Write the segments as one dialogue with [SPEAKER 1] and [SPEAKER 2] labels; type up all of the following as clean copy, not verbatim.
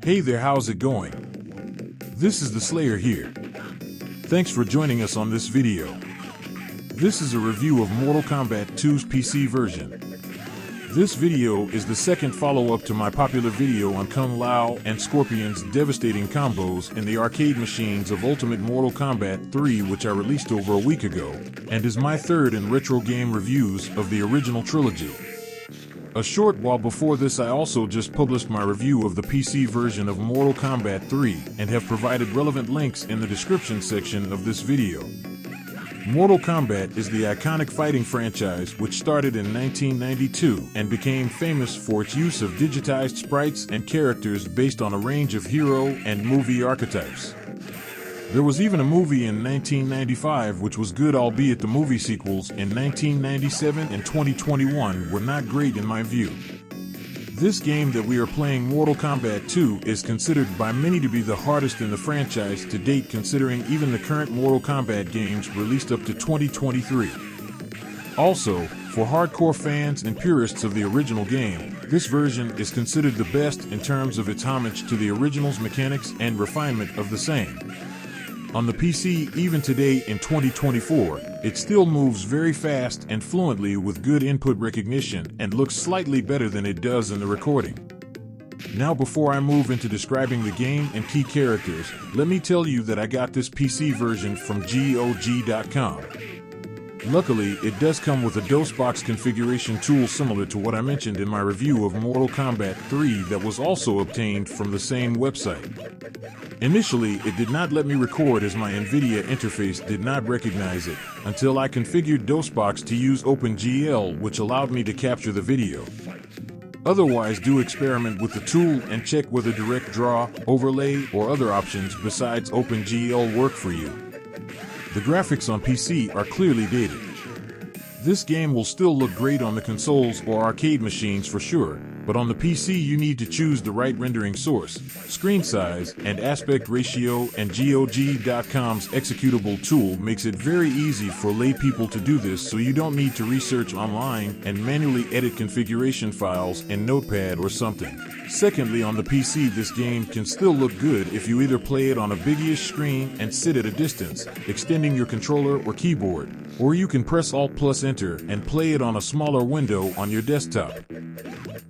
[SPEAKER 1] Hey there, how's it going? This is the Slayer here. Thanks for joining us on this video. This is a review of Mortal Kombat 2's PC version. This video is the second follow-up to my popular video on Kung Lao and Scorpions' devastating combos in the arcade machines of Ultimate Mortal Kombat 3, which I released over a week ago, and is my third in retro game reviews of the original trilogy. A short while before this, I also just published my review of the PC version of Mortal Kombat 3 and have provided relevant links in the description section of this video. Mortal Kombat is the iconic fighting franchise which started in 1992 and became famous for its use of digitized sprites and characters based on a range of hero and movie archetypes. There was even a movie in 1995 which was good, albeit the movie sequels in 1997 and 2021 were not great in my view. This game that we are playing, Mortal Kombat 2, is considered by many to be the hardest in the franchise to date, considering even the current Mortal Kombat games released up to 2023. Also, for hardcore fans and purists of the original game, this version is considered the best in terms of its homage to the original's mechanics and refinement of the same. On the PC, even today in 2024, it still moves very fast and fluently with good input recognition and looks slightly better than it does in the recording. Now, before I move into describing the game and key characters, let me tell you that I got this PC version from GOG.com. Luckily, it does come with a dosbox configuration tool similar to what I mentioned in my review of Mortal Kombat 3 that was also obtained from the same website. Initially, it did not let me record as my NVIDIA interface did not recognize it until I configured dosbox to use OpenGL, which allowed me to capture the video. Otherwise, do experiment with the tool and check whether direct draw, overlay, or other options besides OpenGL work for you. The graphics on PC are clearly dated. This game will still look great on the consoles or arcade machines for sure, but on the PC you need to choose the right rendering source, screen size, and aspect ratio, and GOG.com's executable tool makes it very easy for lay people to do this, so you don't need to research online and manually edit configuration files in Notepad or something. Secondly, on the PC this game can still look good if you either play it on a big-ish screen and sit at a distance, extending your controller or keyboard, or you can press Alt+Enter and play it on a smaller window on your desktop.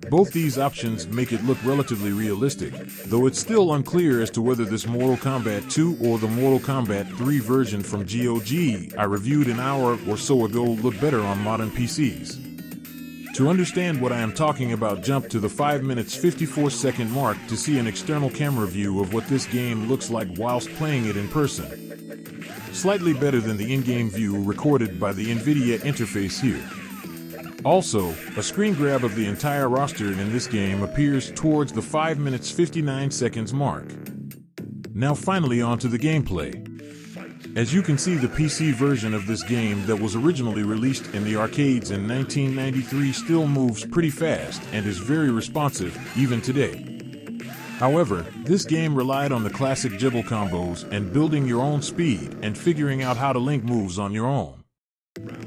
[SPEAKER 1] Both these options make it look relatively realistic, though it's still unclear as to whether this Mortal Kombat 2 or the Mortal Kombat 3 version from GOG I reviewed an hour or so ago look better on modern PCs. To understand what I am talking about, jump to the 5 minutes 54 second mark to see an external camera view of what this game looks like whilst playing it in person. Slightly better than the in-game view recorded by the NVIDIA interface here. Also, a screen grab of the entire roster in this game appears towards the 5 minutes 59 seconds mark. Now finally onto the gameplay. As you can see, the PC version of this game that was originally released in the arcades in 1993 still moves pretty fast and is very responsive even today. However, this game relied on the classic jibble combos and building your own speed and figuring out how to link moves on your own.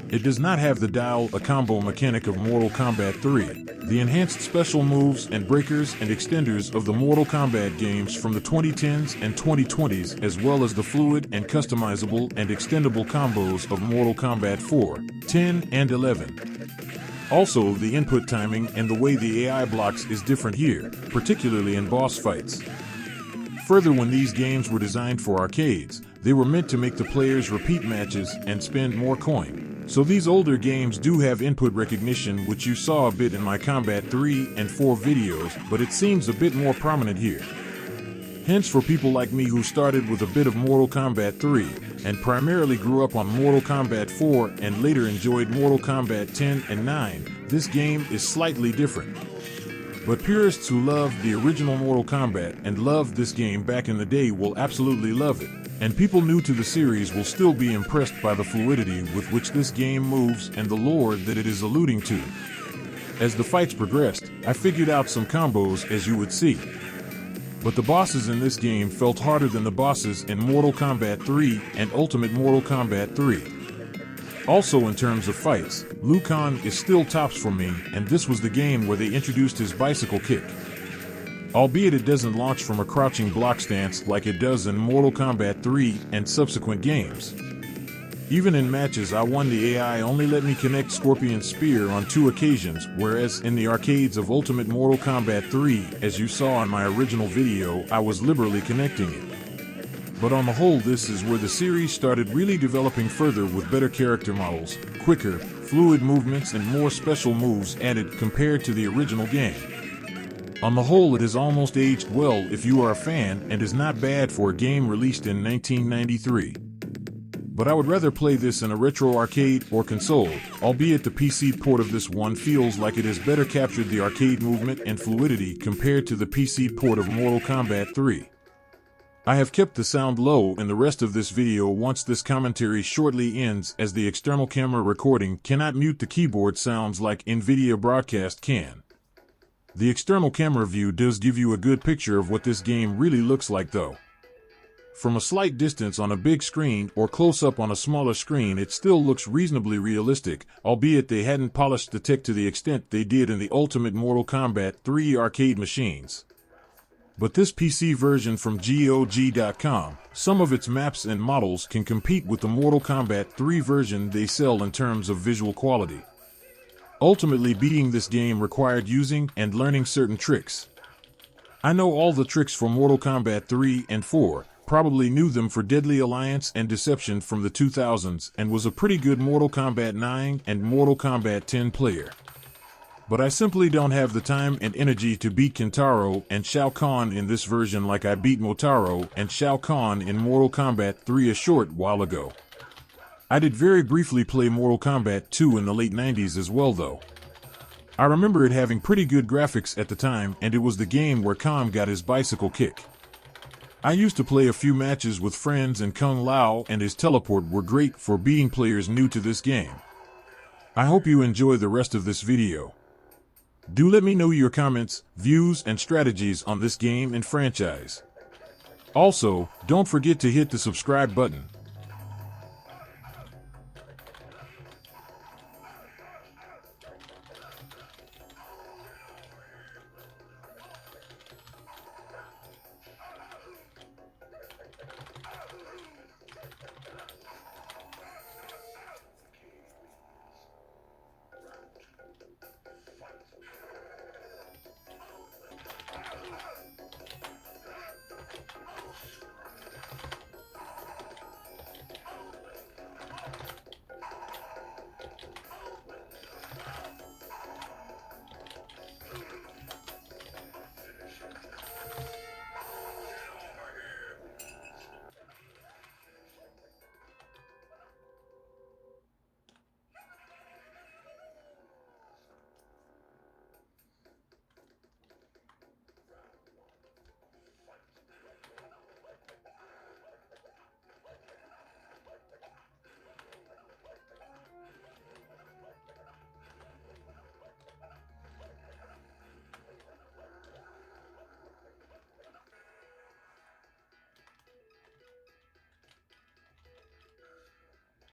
[SPEAKER 1] It does not have the dial-a-combo mechanic of Mortal Kombat 3, the enhanced special moves and breakers and extenders of the Mortal Kombat games from the 2010s and 2020s, as well as the fluid and customizable and extendable combos of Mortal Kombat 4, 10, and 11. Also, the input timing and the way the AI blocks is different here, particularly in boss fights. Further, when these games were designed for arcades, they were meant to make the players repeat matches and spend more coin. So these older games do have input recognition, which you saw a bit in my Kombat 3 and 4 videos, but it seems a bit more prominent here. Hence, for people like me who started with a bit of Mortal Kombat 3 and primarily grew up on Mortal Kombat 4 and later enjoyed Mortal Kombat 10 and 9, this game is slightly different. But purists who loved the original Mortal Kombat and loved this game back in the day will absolutely love it, and people new to the series will still be impressed by the fluidity with which this game moves and the lore that it is alluding to. As the fights progressed, I figured out some combos, as you would see. But the bosses in this game felt harder than the bosses in Mortal Kombat 3 and Ultimate Mortal Kombat 3. Also, in terms of fights, Liu Kang is still tops for me, and this was the game where they introduced his bicycle kick. albeit it doesn't launch from a crouching block stance like it does in Mortal Kombat 3 and subsequent games. Even in matches I won, the AI only let me connect Scorpion's spear on 2 occasions, whereas in the arcades of Ultimate Mortal Kombat 3, as you saw in my original video, I was liberally connecting it. But on the whole, this is where the series started really developing further, with better character models, quicker, fluid movements, and more special moves added compared to the original game. On the whole, it has almost aged well if you are a fan, and is not bad for a game released in 1993. But I would rather play this in a retro arcade or console, albeit the PC port of this one feels like it has better captured the arcade movement and fluidity compared to the PC port of Mortal Kombat 3. I have kept the sound low in the rest of this video once this commentary shortly ends, as the external camera recording cannot mute the keyboard sounds like NVIDIA Broadcast can. The external camera view does give you a good picture of what this game really looks like though. From a slight distance on a big screen or close up on a smaller screen, it still looks reasonably realistic, albeit they hadn't polished the tech to the extent they did in the Ultimate Mortal Kombat 3 arcade machines. But this PC version from GOG.com, some of its maps and models can compete with the Mortal Kombat 3 version they sell in terms of visual quality. Ultimately, beating this game required using and learning certain tricks. I know all the tricks from Mortal Kombat 3 and 4, probably knew them for Deadly Alliance and Deception from the 2000s, and was a pretty good Mortal Kombat 9 and Mortal Kombat 10 player. But I simply don't have the time and energy to beat Kintaro and Shao Kahn in this version like I beat Motaro and Shao Kahn in Mortal Kombat 3 a short while ago. I did very briefly play Mortal Kombat 2 in the late 90s as well though. I remember it having pretty good graphics at the time, and it was the game where Khan got his bicycle kick. I used to play a few matches with friends, and Kung Lao and his teleport were great for beating players new to this game. I hope you enjoy the rest of this video. Do let me know your comments, views, and strategies on this game and franchise. Also, don't forget to hit the subscribe button.